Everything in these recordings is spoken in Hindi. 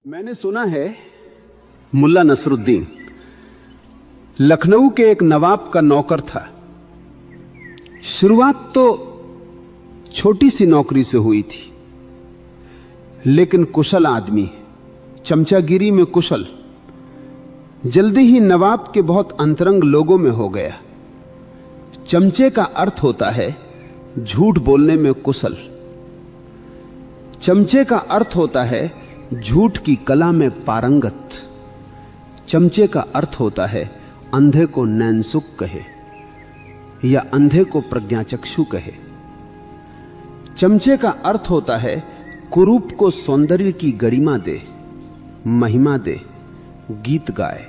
मैंने सुना है मुल्ला नसरुद्दीन लखनऊ के एक नवाब का नौकर था। शुरुआत तो छोटी सी नौकरी से हुई थी, लेकिन कुशल आदमी, चमचागिरी में कुशल, जल्दी ही नवाब के बहुत अंतरंग लोगों में हो गया। चमचे का अर्थ होता है झूठ बोलने में कुशल। चमचे का अर्थ होता है झूठ की कला में पारंगत। चमचे का अर्थ होता है अंधे को नैनसुख कहे या अंधे को प्रज्ञाचक्षु कहे। चमचे का अर्थ होता है कुरूप को सौंदर्य की गरिमा दे, महिमा दे, गीत गाए।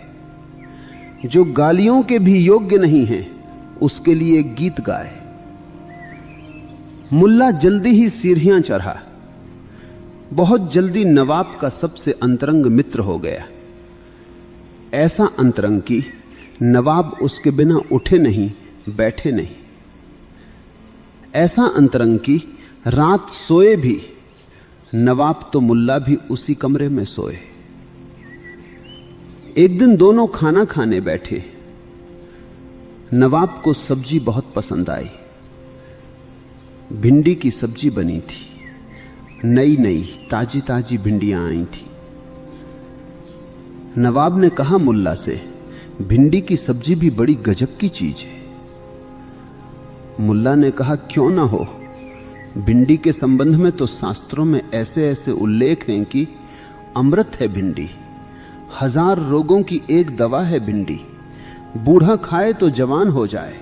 जो गालियों के भी योग्य नहीं है उसके लिए गीत गाए। मुल्ला जल्दी ही सीढ़ियां चढ़ा, बहुत जल्दी नवाब का सबसे अंतरंग मित्र हो गया। ऐसा अंतरंग कि नवाब उसके बिना उठे नहीं, बैठे नहीं। ऐसा अंतरंग कि रात सोए भी नवाब तो मुल्ला भी उसी कमरे में सोए। एक दिन दोनों खाना खाने बैठे। नवाब को सब्जी बहुत पसंद आई। भिंडी की सब्जी बनी थी, नई नई ताजी ताजी भिंडियां आई थी। नवाब ने कहा मुल्ला से, भिंडी की सब्जी भी बड़ी गजब की चीज है। मुल्ला ने कहा, क्यों ना हो। भिंडी के संबंध में तो शास्त्रों में ऐसे ऐसे उल्लेख हैं कि अमृत है भिंडी, 1000 रोगों की एक दवा है भिंडी, बूढ़ा खाए तो जवान हो जाए।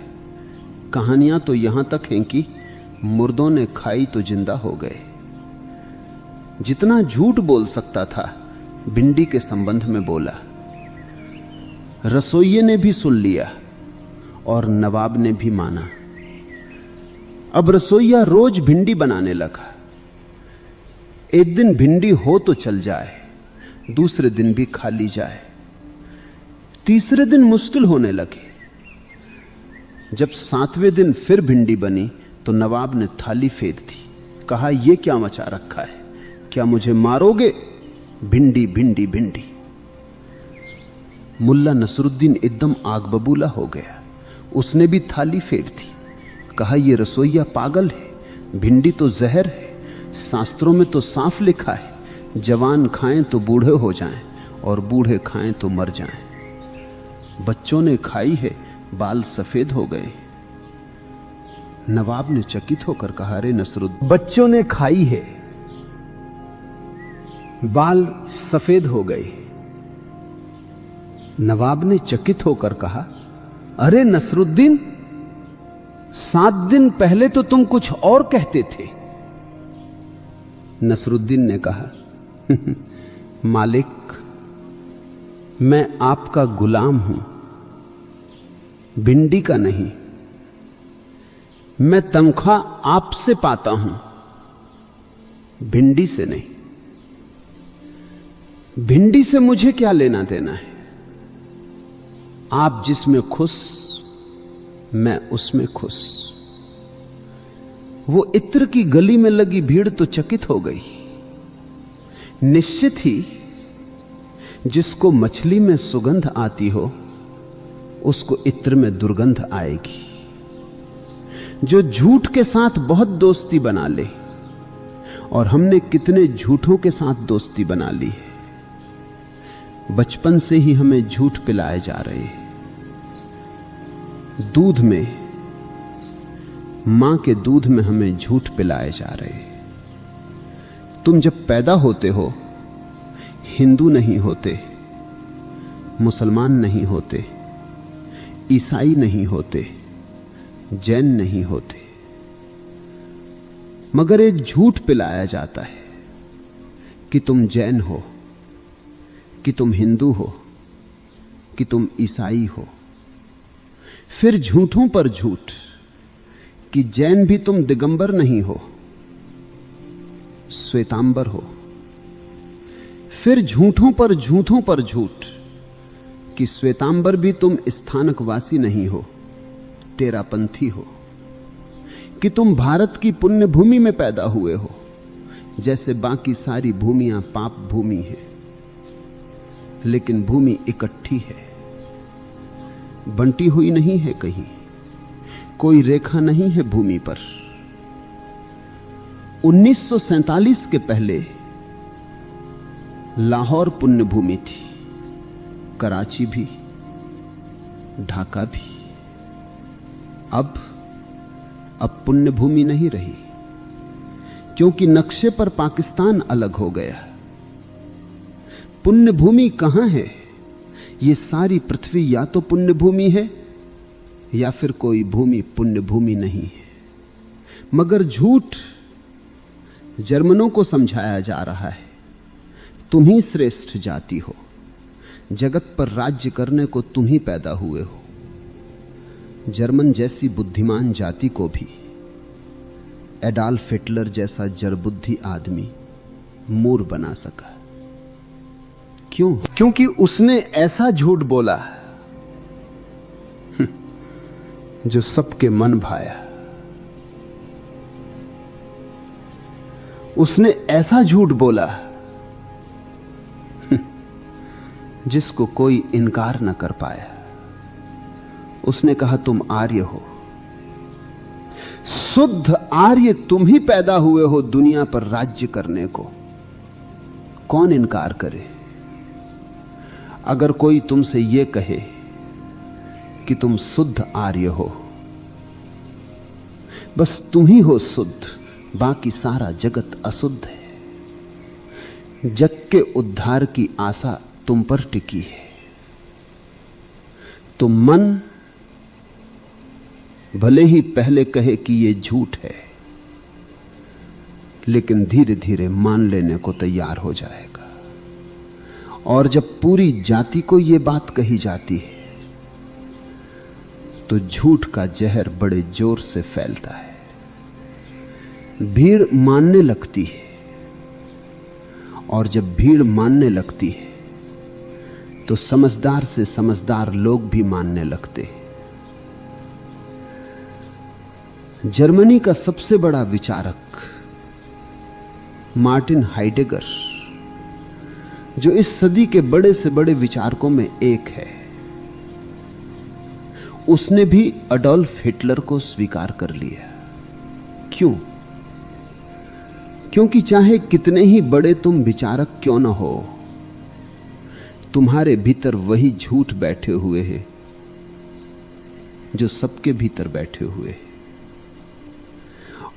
कहानियां तो यहां तक हैं कि मुर्दों ने खाई तो जिंदा हो गए। जितना झूठ बोल सकता था भिंडी के संबंध में बोला। रसोइये ने भी सुन लिया और नवाब ने भी माना। अब रसोइया रोज भिंडी बनाने लगा। एक दिन भिंडी हो तो चल जाए, दूसरे दिन भी खा ली जाए, तीसरे दिन मुश्किल होने लगे। जब 7वें दिन फिर भिंडी बनी तो नवाब ने थाली फेर दी। कहा, यह क्या मचा रखा है, क्या मुझे मारोगे? भिंडी भिंडी भिंडी। मुल्ला नसरुद्दीन एकदम आग बबूला हो गया। उसने भी थाली फेर दी। कहा, यह रसोइया पागल है, भिंडी तो जहर है। शास्त्रों में तो साफ लिखा है, जवान खाएं तो बूढ़े हो जाएं और बूढ़े खाएं तो मर जाएं। बच्चों ने खाई है, बाल सफेद हो गए। नवाब ने चकित होकर कहा, अरे नसरुद्दीन, बच्चों ने खाई है, बाल सफेद हो गए। नवाब ने चकित होकर कहा, अरे नसरुद्दीन, 7 दिन पहले तो तुम कुछ और कहते थे। नसरुद्दीन ने कहा, मालिक, मैं आपका गुलाम हूं, भिंडी का नहीं। मैं तनख्वाह आपसे पाता हूं, भिंडी से नहीं। भिंडी से मुझे क्या लेना देना है? आप जिसमें खुश, मैं उसमें खुश। वो इत्र की गली में लगी भीड़ तो चकित हो गई। निश्चित ही जिसको मछली में सुगंध आती हो उसको इत्र में दुर्गंध आएगी। जो झूठ के साथ बहुत दोस्ती बना ले, और हमने कितने झूठों के साथ दोस्ती बना ली है। बचपन से ही हमें झूठ पिलाए जा रहे हैं। दूध में, मां के दूध में हमें झूठ पिलाए जा रहे हैं। तुम जब पैदा होते हो हिंदू नहीं होते, मुसलमान नहीं होते, ईसाई नहीं होते, जैन नहीं होते, मगर एक झूठ पिलाया जाता है कि तुम जैन हो, कि तुम हिंदू हो, कि तुम ईसाई हो। फिर झूठों पर झूठ कि जैन भी तुम दिगंबर नहीं हो, श्वेतांबर हो। फिर झूठों पर झूठ कि श्वेतांबर भी तुम स्थानकवासी नहीं हो, तेरापंथी हो, कि तुम भारत की पुण्य भूमि में पैदा हुए हो, जैसे बाकी सारी भूमियां पाप भूमि है। लेकिन भूमि इकट्ठी है, बंटी हुई नहीं है कहीं, कोई रेखा नहीं है भूमि पर। 1947 के पहले लाहौर पुण्य भूमि थी, कराची भी, ढाका भी। अब पुण्य भूमि नहीं रही, क्योंकि नक्शे पर पाकिस्तान अलग हो गया। पुण्य भूमि कहां है? ये सारी पृथ्वी या तो पुण्य भूमि है या फिर कोई भूमि पुण्य भूमि नहीं है। मगर झूठ जर्मनों को समझाया जा रहा है, तुम ही श्रेष्ठ जाति हो, जगत पर राज्य करने को तुम ही पैदा हुए हो। जर्मन जैसी बुद्धिमान जाति को भी एडॉल्फ हिटलर जैसा जड़बुद्धि आदमी मूर बना सका। क्यों? क्योंकि उसने ऐसा झूठ बोला जो सबके मन भाया। उसने ऐसा झूठ बोला जिसको कोई इनकार न कर पाया। उसने कहा तुम आर्य हो, शुद्ध आर्य तुम ही पैदा हुए हो दुनिया पर राज्य करने को। कौन इनकार करे? अगर कोई तुमसे यह कहे कि तुम शुद्ध आर्य हो, बस तुम ही हो शुद्ध, बाकी सारा जगत अशुद्ध है। जग के उद्धार की आशा तुम पर टिकी है। तो मन भले ही पहले कहे कि यह झूठ है, लेकिन धीरे धीरे मान लेने को तैयार हो जाएगा। और जब पूरी जाति को यह बात कही जाती है तो झूठ का जहर बड़े जोर से फैलता है। भीड़ मानने लगती है, और जब भीड़ मानने लगती है तो समझदार से समझदार लोग भी मानने लगते हैं। जर्मनी का सबसे बड़ा विचारक मार्टिन हाइडेगर, जो इस सदी के बड़े से बड़े विचारकों में एक है, उसने भी एडॉल्फ हिटलर को स्वीकार कर लिया। क्यों? क्योंकि चाहे कितने ही बड़े तुम विचारक क्यों न हो, तुम्हारे भीतर वही झूठ बैठे हुए हैं जो सबके भीतर बैठे हुए हैं।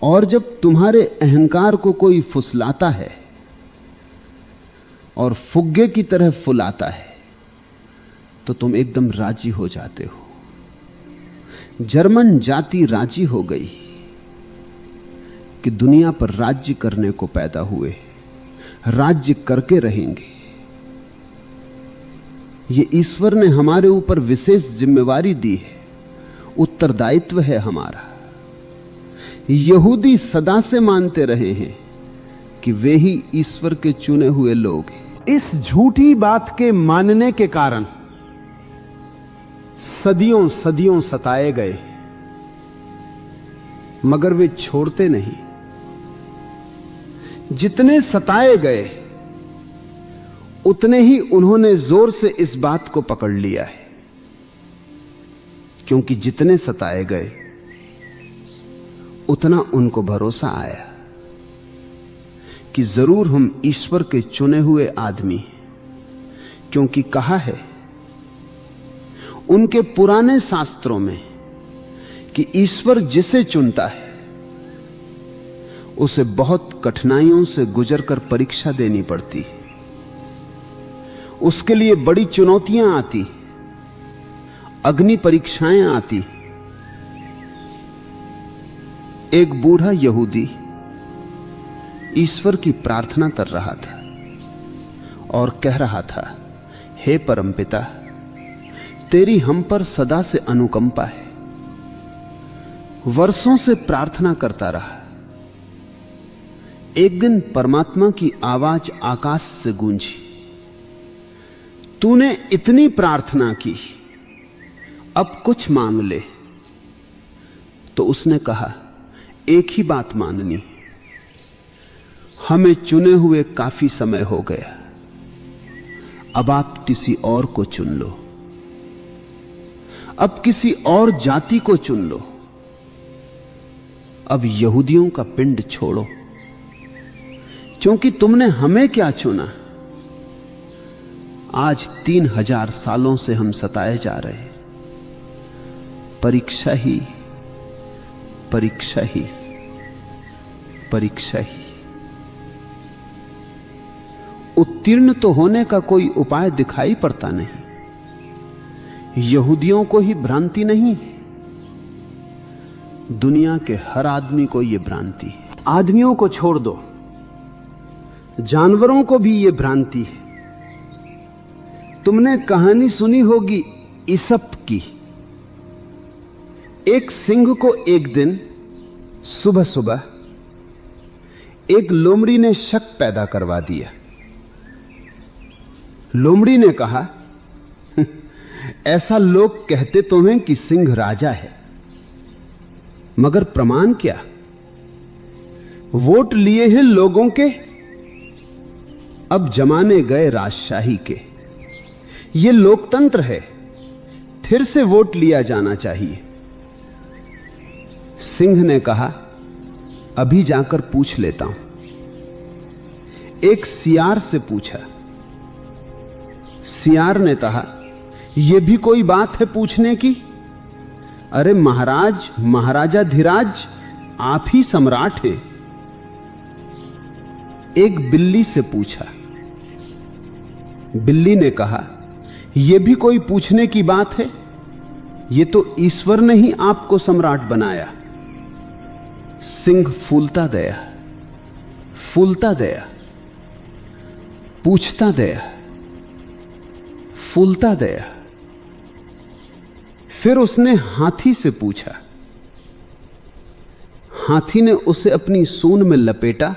और जब तुम्हारे अहंकार को कोई फुसलाता है और फुग्गे की तरह फुलाता है तो तुम एकदम राजी हो जाते हो। जर्मन जाति राजी हो गई कि दुनिया पर राज्य करने को पैदा हुए, राज्य करके रहेंगे। ये ईश्वर ने हमारे ऊपर विशेष जिम्मेवारी दी है, उत्तरदायित्व है हमारा। यहूदी सदा से मानते रहे हैं कि वे ही ईश्वर के चुने हुए लोग हैं। इस झूठी बात के मानने के कारण सदियों सदियों सताए गए, मगर वे छोड़ते नहीं। जितने सताए गए उतने ही उन्होंने जोर से इस बात को पकड़ लिया है, क्योंकि जितने सताए गए उतना उनको भरोसा आया कि जरूर हम ईश्वर के चुने हुए आदमी हैं। क्योंकि कहा है उनके पुराने शास्त्रों में कि ईश्वर जिसे चुनता है उसे बहुत कठिनाइयों से गुजरकर परीक्षा देनी पड़ती है। उसके लिए बड़ी चुनौतियां आती, अग्नि परीक्षाएं आती। एक बूढ़ा यहूदी ईश्वर की प्रार्थना कर रहा था और कह रहा था, हे परमपिता, तेरी हम पर सदा से अनुकंपा है। वर्षों से प्रार्थना करता रहा। एक दिन परमात्मा की आवाज आकाश से गूंजी, तूने इतनी प्रार्थना की, अब कुछ मांग ले। तो उसने कहा, एक ही बात मांगनी, हमें चुने हुए काफी समय हो गया, अब आप किसी और को चुन लो, अब किसी और जाति को चुन लो, अब यहूदियों का पिंड छोड़ो, क्योंकि तुमने हमें क्या चुना। आज 3000 सालों से हम सताए जा रहे हैं। परीक्षा ही परीक्षा ही परीक्षा ही। उत्तीर्ण तो होने का कोई उपाय दिखाई पड़ता नहीं। यहूदियों को ही भ्रांति नहीं, दुनिया के हर आदमी को यह भ्रांति है। आदमियों को छोड़ दो, जानवरों को भी यह भ्रांति है। तुमने कहानी सुनी होगी ईसप की। एक सिंह को एक दिन सुबह सुबह एक लोमड़ी ने शक पैदा करवा दिया। लोमड़ी ने कहा, ऐसा लोग कहते तो हैं कि सिंह राजा है, मगर प्रमाण क्या? वोट लिए हैं लोगों के, अब जमाने गए राजशाही के। यह लोकतंत्र है, फिर से वोट लिया जाना चाहिए। सिंह ने कहा, अभी जाकर पूछ लेता हूं। एक सियार से पूछा। सियार ने कहा, यह भी कोई बात है पूछने की? अरे महाराज, महाराजाधिराज, आप ही सम्राट हैं। एक बिल्ली से पूछा। बिल्ली ने कहा, यह भी कोई पूछने की बात है? यह तो ईश्वर ने ही आपको सम्राट बनाया। सिंह फूलता गया, फूलता गया, पूछता गया, फूलता गया। फिर उसने हाथी से पूछा। हाथी ने उसे अपनी सूंड में लपेटा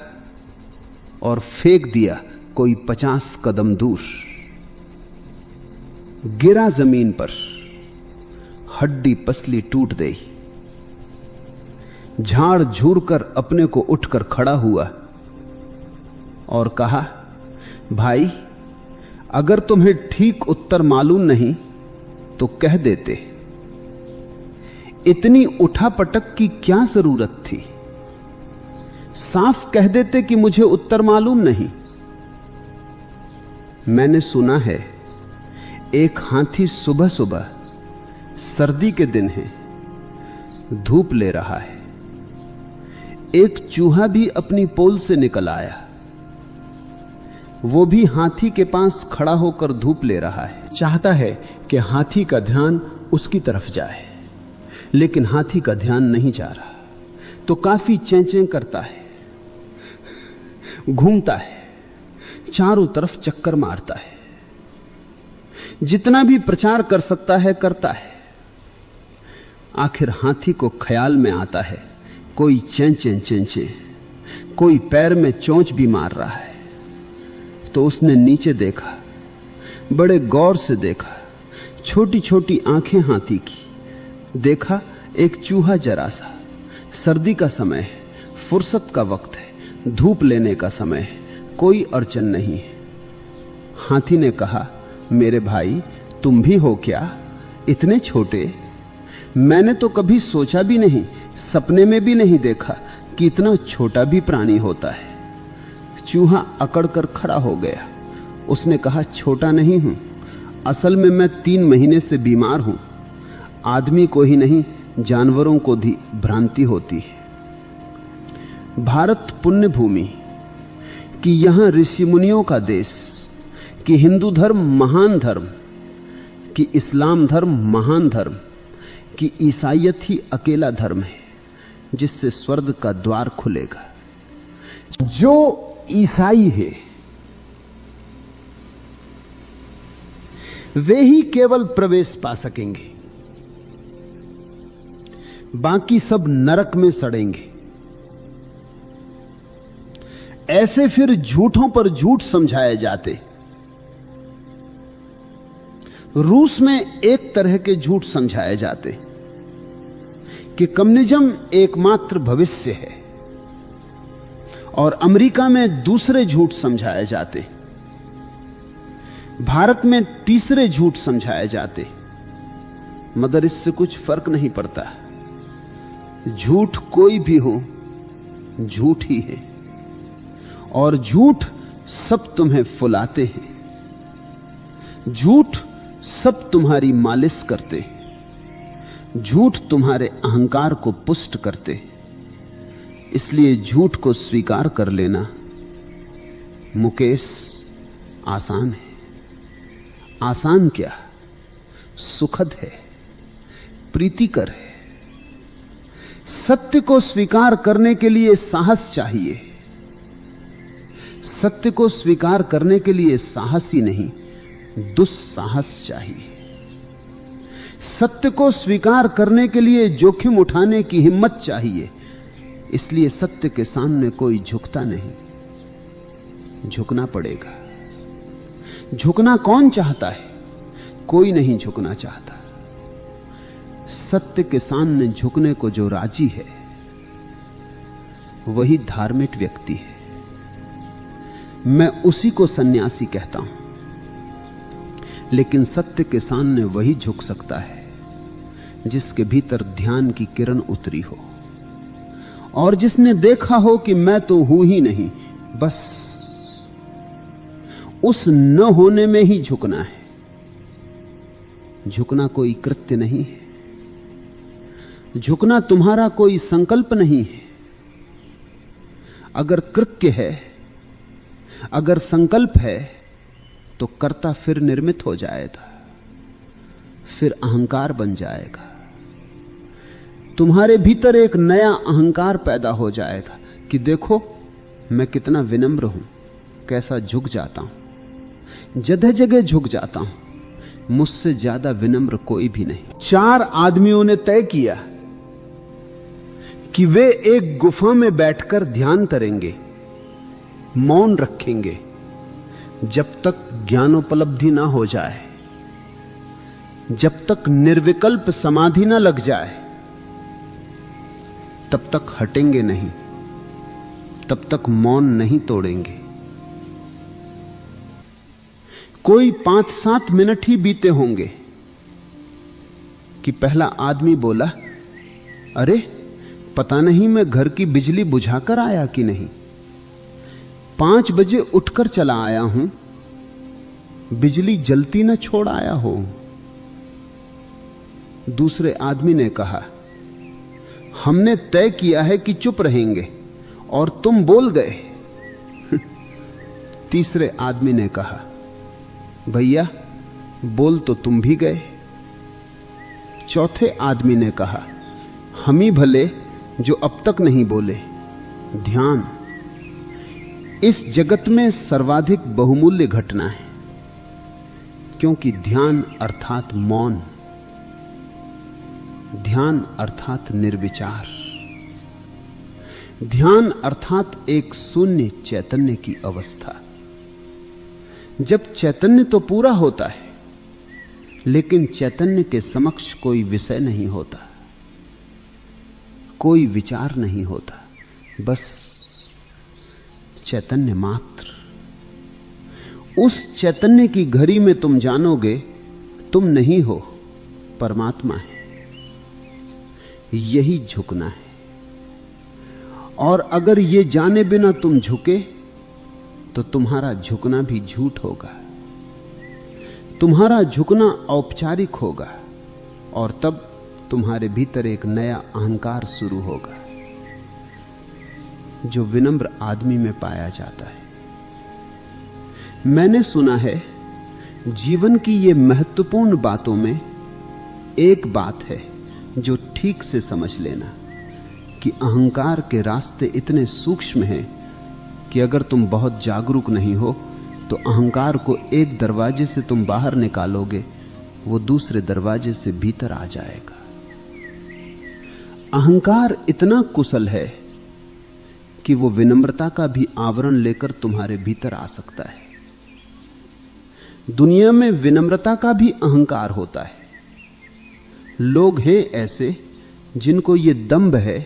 और फेंक दिया कोई 50 कदम दूर। गिरा जमीन पर, हड्डी पसली टूट गई। झाड़ झूर कर अपने को उठकर खड़ा हुआ और कहा, भाई, अगर तुम्हें ठीक उत्तर मालूम नहीं तो कह देते। इतनी उठापटक की क्या जरूरत थी? साफ कह देते कि मुझे उत्तर मालूम नहीं। मैंने सुना है एक हाथी सुबह सुबह, सर्दी के दिन है, धूप ले रहा है। एक चूहा भी अपनी पोल से निकल आया, वो भी हाथी के पास खड़ा होकर धूप ले रहा है। चाहता है कि हाथी का ध्यान उसकी तरफ जाए, लेकिन हाथी का ध्यान नहीं जा रहा, तो काफी चें-चें करता है, घूमता है, चारों तरफ चक्कर मारता है, जितना भी प्रचार कर सकता है करता है। आखिर हाथी को ख्याल में आता है कोई चें-चें, कोई पैर में चोंच भी मार रहा है। तो उसने नीचे देखा, बड़े गौर से देखा, छोटी छोटी आंखें हाथी की। देखा एक चूहा जरा सा, सर्दी का समय है, फुर्सत का वक्त है, धूप लेने का समय है, कोई अड़चन नहीं है। हाथी ने कहा, मेरे भाई, तुम भी हो क्या इतने छोटे? मैंने तो कभी सोचा भी नहीं, सपने में भी नहीं देखा कि इतना छोटा भी प्राणी होता है। चूहा अकड़ कर खड़ा हो गया। उसने कहा, छोटा नहीं हूं, असल में मैं 3 महीने से बीमार हूं। आदमी को ही नहीं, जानवरों को भी भ्रांति होती है। भारत पुण्य भूमि, कि यहां ऋषि मुनियों का देश, कि हिंदू धर्म महान धर्म, कि इस्लाम धर्म महान धर्म, कि ईसाईयत ही अकेला धर्म है जिससे स्वर्ग का द्वार खुलेगा। जो ईसाई है वे ही केवल प्रवेश पा सकेंगे, बाकी सब नरक में सड़ेंगे। ऐसे फिर झूठों पर झूठ समझाए जाते। रूस में एक तरह के झूठ समझाए जाते कि कम्युनिज्म एकमात्र भविष्य है, और अमेरिका में दूसरे झूठ समझाए जाते। भारत में तीसरे झूठ समझाए जाते, मगर इससे कुछ फर्क नहीं पड़ता। झूठ कोई भी हो, झूठ ही है, और झूठ सब तुम्हें फुलाते हैं, झूठ सब तुम्हारी मालिश करते, झूठ तुम्हारे अहंकार को पुष्ट करते। इसलिए झूठ को स्वीकार कर लेना मुकेश आसान है। आसान क्या, सुखद है, प्रीतिकर है। सत्य को स्वीकार करने के लिए साहस चाहिए। सत्य को स्वीकार करने के लिए साहस ही नहीं, दुस्साहस चाहिए। सत्य को स्वीकार करने के लिए जोखिम उठाने की हिम्मत चाहिए। इसलिए सत्य के सामने कोई झुकता नहीं, झुकना पड़ेगा। झुकना कौन चाहता है? कोई नहीं झुकना चाहता। सत्य के सामने झुकने को जो राजी है वही धार्मिक व्यक्ति है। मैं उसी को सन्यासी कहता हूं। लेकिन सत्य के सामने वही झुक सकता है जिसके भीतर ध्यान की किरण उतरी हो और जिसने देखा हो कि मैं तो हूं ही नहीं, बस उस न होने में ही झुकना है। झुकना कोई कृत्य नहीं है, झुकना तुम्हारा कोई संकल्प नहीं है। अगर कृत्य है, अगर संकल्प है, तो कर्ता फिर निर्मित हो जाएगा, फिर अहंकार बन जाएगा। तुम्हारे भीतर एक नया अहंकार पैदा हो जाएगा कि देखो मैं कितना विनम्र हूं, कैसा झुक जाता हूं, जगह जगह झुक जाता हूं। मुझसे ज्यादा विनम्र कोई भी नहीं। 4 आदमियों ने तय किया कि वे एक गुफा में बैठकर ध्यान करेंगे, मौन रखेंगे, जब तक ज्ञानोपलब्धि ना हो जाए, जब तक निर्विकल्प समाधि ना लग जाए, तब तक हटेंगे नहीं, तब तक मौन नहीं तोड़ेंगे। कोई 5-7 मिनट ही बीते होंगे कि पहला आदमी बोला, अरे पता नहीं मैं घर की बिजली बुझाकर आया कि नहीं। 5 बजे उठकर चला आया हूं, बिजली जलती न छोड़ आया हो। दूसरे आदमी ने कहा, हमने तय किया है कि चुप रहेंगे और तुम बोल गए। तीसरे आदमी ने कहा, भैया बोल तो तुम भी गए। चौथे आदमी ने कहा, हम ही भले जो अब तक नहीं बोले। ध्यान इस जगत में सर्वाधिक बहुमूल्य घटना है, क्योंकि ध्यान अर्थात मौन, ध्यान अर्थात निर्विचार, ध्यान अर्थात एक शून्य चैतन्य की अवस्था। जब चैतन्य तो पूरा होता है, लेकिन चैतन्य के समक्ष कोई विषय नहीं होता, कोई विचार नहीं होता, बस चैतन्य मात्र। उस चैतन्य की घड़ी में तुम जानोगे तुम नहीं हो, परमात्मा है। यही झुकना है। और अगर ये जाने बिना तुम झुके तो तुम्हारा झुकना भी झूठ होगा, तुम्हारा झुकना औपचारिक होगा, और तब तुम्हारे भीतर एक नया अहंकार शुरू होगा जो विनम्र आदमी में पाया जाता है। मैंने सुना है जीवन की ये महत्वपूर्ण बातों में एक बात है जो ठीक से समझ लेना, कि अहंकार के रास्ते इतने सूक्ष्म हैं कि अगर तुम बहुत जागरूक नहीं हो तो अहंकार को एक दरवाजे से तुम बाहर निकालोगे, वो दूसरे दरवाजे से भीतर आ जाएगा। अहंकार इतना कुशल है कि वो विनम्रता का भी आवरण लेकर तुम्हारे भीतर आ सकता है। दुनिया में विनम्रता का भी अहंकार होता है। लोग हैं ऐसे जिनको ये दंभ है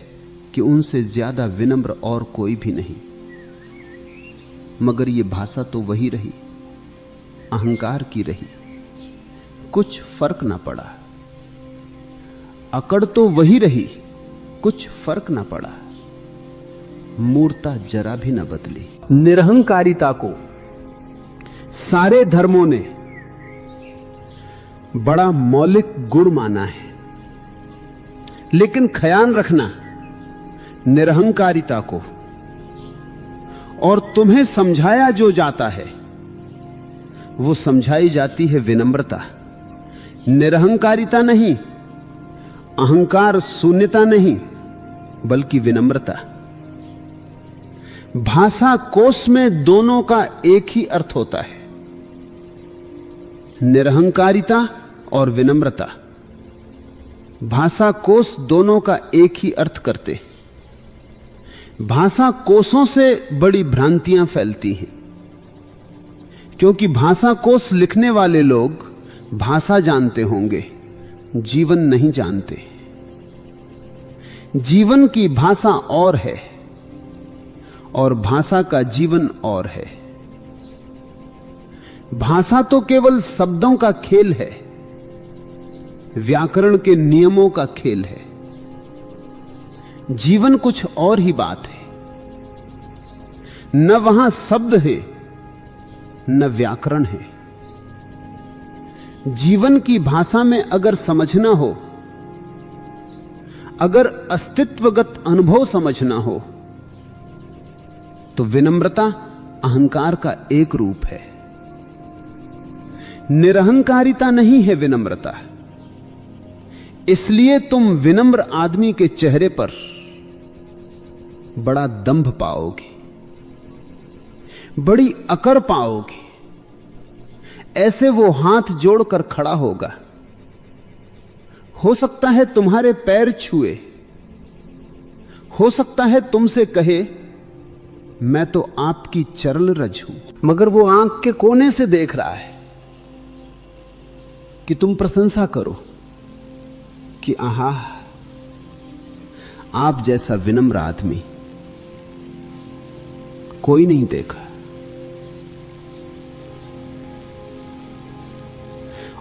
कि उनसे ज्यादा विनम्र और कोई भी नहीं, मगर ये भाषा तो वही रही। अहंकार की रही, कुछ फर्क ना पड़ा। अकड़ तो वही रही, कुछ फर्क ना पड़ा। मूर्ता जरा भी न बदली। निरहंकारिता को सारे धर्मों ने बड़ा मौलिक गुण माना है, लेकिन ख्याल रखना, निरहंकारिता को और तुम्हें समझाया जो जाता है वो समझाई जाती है विनम्रता। निरहंकारिता नहीं, अहंकार शून्यता नहीं, बल्कि विनम्रता। भाषा कोश में दोनों का एक ही अर्थ होता है, निरहंकारिता और विनम्रता। भाषा कोश दोनों का एक ही अर्थ करते। भाषा कोशों से बड़ी भ्रांतियां फैलती हैं, क्योंकि भाषा कोश लिखने वाले लोग भाषा जानते होंगे, जीवन नहीं जानते। जीवन की भाषा और है और भाषा का जीवन और है। भाषा तो केवल शब्दों का खेल है, व्याकरण के नियमों का खेल है। जीवन कुछ और ही बात है। न वहां शब्द है, न व्याकरण है। जीवन की भाषा में अगर समझना हो, अगर अस्तित्वगत अनुभव समझना हो, तो विनम्रता अहंकार का एक रूप है। निरहंकारिता नहीं है विनम्रता। इसलिए तुम विनम्र आदमी के चेहरे पर बड़ा दंभ पाओगे, बड़ी अकड़ पाओगे। ऐसे वो हाथ जोड़कर खड़ा होगा, हो सकता है तुम्हारे पैर छुए, हो सकता है तुमसे कहे मैं तो आपकी चरण रज हूं, मगर वो आंख के कोने से देख रहा है कि तुम प्रशंसा करो कि आहा, आप जैसा विनम्र आदमी कोई नहीं देखा।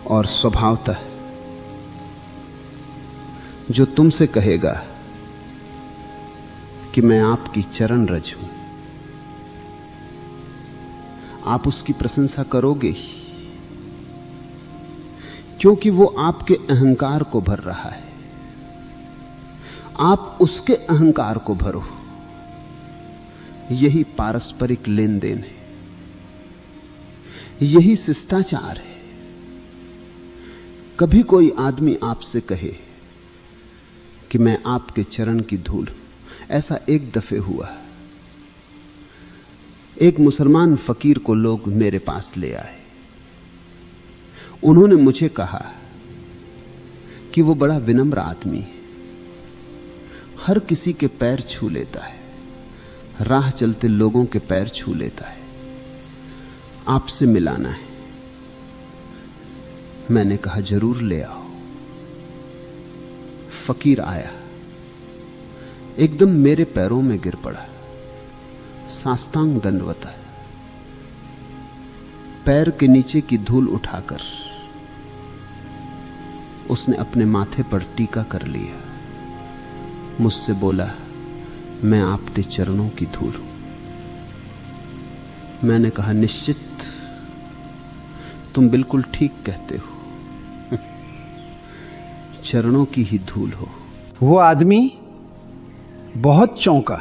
और स्वभावतः जो तुमसे कहेगा कि मैं आपकी चरण रज हूं, आप उसकी प्रशंसा करोगे ही, क्योंकि वो आपके अहंकार को भर रहा है। आप उसके अहंकार को भरो। यही पारस्परिक लेन देन है, यही शिष्टाचार है। कभी कोई आदमी आपसे कहे कि मैं आपके चरण की धूल हूं। ऐसा एक दफे हुआ, एक मुसलमान फकीर को लोग मेरे पास ले आए। उन्होंने मुझे कहा कि वो बड़ा विनम्र आदमी है, हर किसी के पैर छू लेता है, राह चलते लोगों के पैर छू लेता है, आपसे मिलाना है। मैंने कहा जरूर ले आओ। फकीर आया, एकदम मेरे पैरों में गिर पड़ा, साष्टांग दंडवत है। पैर के नीचे की धूल उठाकर उसने अपने माथे पर टीका कर लिया। मुझसे बोला, मैं आपके चरणों की धूल हूं। मैंने कहा निश्चित तुम बिल्कुल ठीक कहते हो, चरणों की ही धूल हो। वो आदमी बहुत चौंका,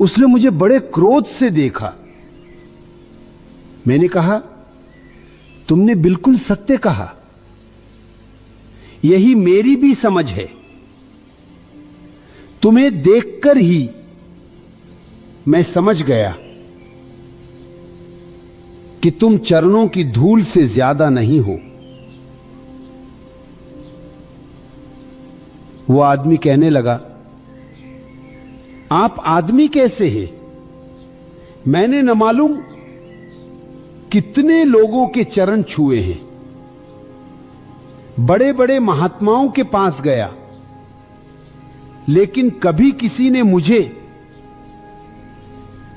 उसने मुझे बड़े क्रोध से देखा। मैंने कहा तुमने बिल्कुल सत्य कहा, यही मेरी भी समझ है। तुम्हें देखकर ही मैं समझ गया कि तुम चरणों की धूल से ज्यादा नहीं हो। वो आदमी कहने लगा, आप आदमी कैसे हैं? मैंने न मालूम कितने लोगों के चरण छुए हैं, बड़े बड़े महात्माओं के पास गया, लेकिन कभी किसी ने मुझे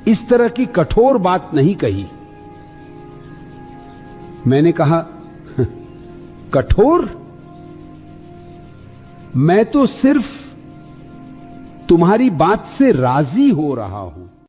इस तरह की कठोर बात नहीं कही। मैंने कहा, कठोर? मैं तो सिर्फ तुम्हारी बात से राजी हो रहा हूं।